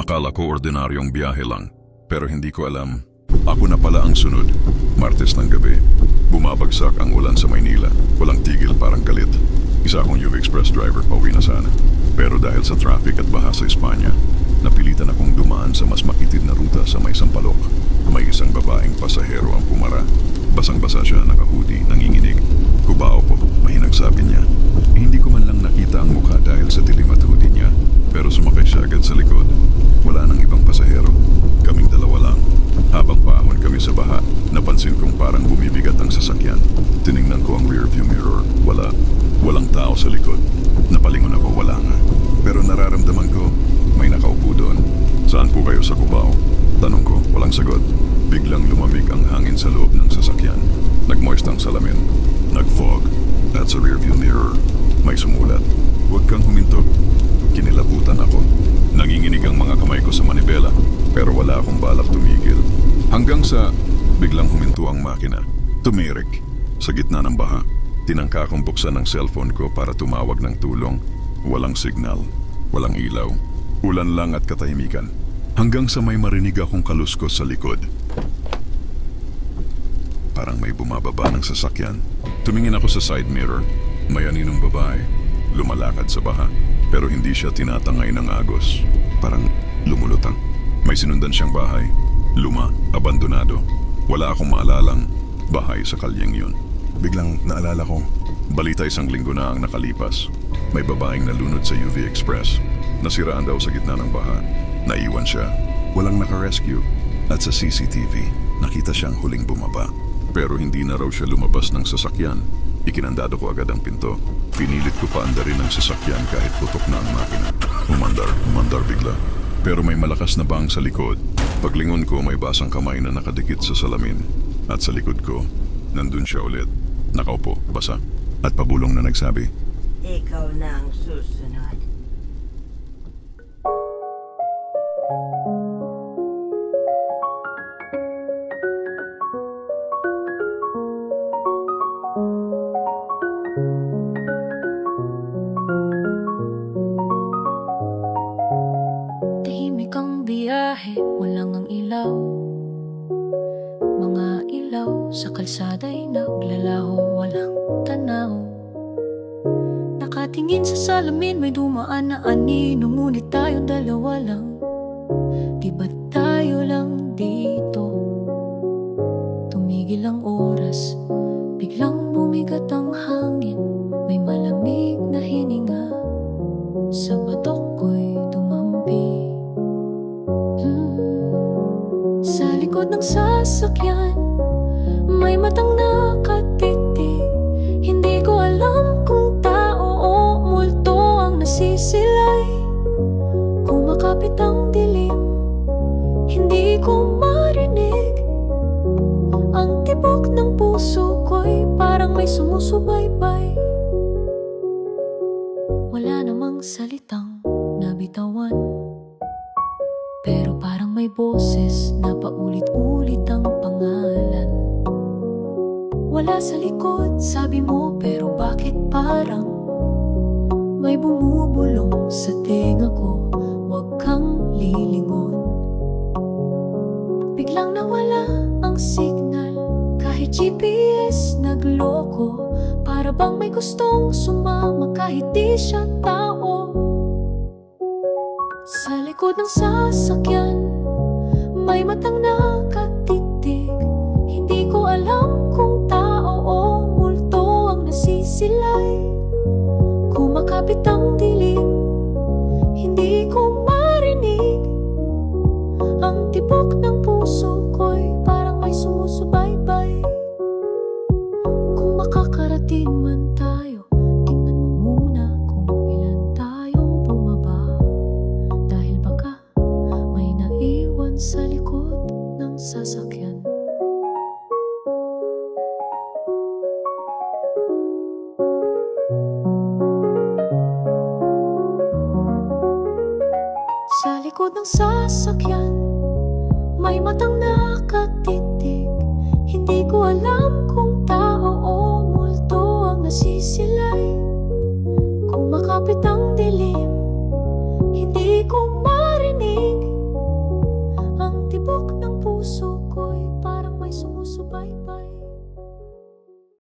Akala ko ordinaryong biyahe lang, pero hindi ko alam. Ako na pala ang sunod. Martes ng gabi. Bumabagsak ang ulan sa Maynila. Walang tigil, parang galit. Isa akong UV Express driver, pauwi na sana. Pero dahil sa traffic at baha sa Espanya, napilitan akong dumaan sa mas makitid na ruta sa may Sampaloc. May isang babaeng pasahero ang pumara. Basang-basa siya, naka-hoodie, nanginginig. Kubao po, mahinang sabi niya. Hindi ko man lang nakita ang mukha dahil sa dilim at hoodie niya. Pero sumakay siya agad sa likod. Wala nang ibang pasahero. Kaming dalawa lang. Habang paahon kami sa baha, napansin kong parang bumibigat ang sasakyan. Tiningnan ko ang rearview mirror. Walang tao sa likod. Napalingon ako, wala nga. Pero nararamdaman ko, may nakaupo doon. Saan po kayo sa Cubao? Tanong ko, walang sagot. Biglang lumamig ang hangin sa loob ng sasakyan. Nagmoist ang salamin. Nag-fog. At sa rearview mirror, may sumulat. Huwag kang huminto. Kinilabutan ako. Nanginginig ang mga kamay ko sa manibela, pero wala akong balak tumigil. Hanggang sa biglang huminto ang makina. Tumirik. Sa gitna ng baha, tinangka akong buksan ang cellphone ko para tumawag ng tulong. Walang signal, walang ilaw, ulan lang at katahimikan. Hanggang sa may marinig akong kaluskos sa likod. Parang may bumababa ng sasakyan. Tumingin ako sa side mirror. May aninong babae. Lumalakad sa baha, pero hindi siya tinatangay ng agos. Parang lumulutang. May sinundan siyang bahay. Luma, abandonado. Wala akong maalalang bahay sa kalyeng yun. Biglang naalala ko, balita isang linggo na ang nakalipas. May babaeng nalunod sa UV Express. Nasiraan daw sa gitna ng baha. Naiwan siya. Walang naka-rescue. At sa CCTV, nakita siyang huling bumaba. Pero hindi na raw siya lumabas ng sasakyan. Ikinandado ko agad ang pinto. Pinilit ko paandarin ang sasakyan kahit putok na ang makina. Umandar bigla. Pero may malakas na bang sa likod. Paglingon ko, may basang kamay na nakadikit sa salamin. At sa likod ko, nandun siya ulit. Nakaupo, basa. At pabulong na nagsabi, Ikaw na ang susunod. Tahimik ang biyahe, walang ang ilaw. Mga ilaw sa kalsada'y naglalaho, walang tanaw. Nakatingin sa salamin, may dumaan na anino, ngunit tayong dalawa lang. Di ba tayo lang dito? Tumigil ang oras, biglang bumigat ang hangin. May malamig na hininga, sa batok ko'y tumampi. Sa likod ng sasakyan, may matang nakatitig. Hindi ko alam kung tao o multo ang nasisilay. Kumakapit ang dilim, hindi ko marinig. Ang tibok ng puso ko'y parang may sumusubaybay. Wala namang salitang nabitawan, pero parang may boses na paulit-ulit ang pangalan. Wala sa likod, sabi mo, pero bakit parang may bumubulong sa tenga ko? Huwag kang lilingon. Biglang nawala ang signal, kahit GPS nagloko. Para bang may gustong sumama kahit di siya tao. Sa likod ng sasakyan, may matang nakatitig. Hindi ko alam kung tao o multo ang nasisilay. Kumakapit ang dilim, hindi ko marinig. Ang tibok ng puso ko'y parang may sumusubaybay. Kung makakarating man tayo, tingnan mo muna kung ilan tayong bumaba. Dahil baka may naiwan sa likod ng sasakyan. Sa likod ng sasakyan, may matang nakatitig. Hindi ko alam kung tao o multo ang nasisilay. Kumakapit ang dilim, hindi ko marinig. bye-bye.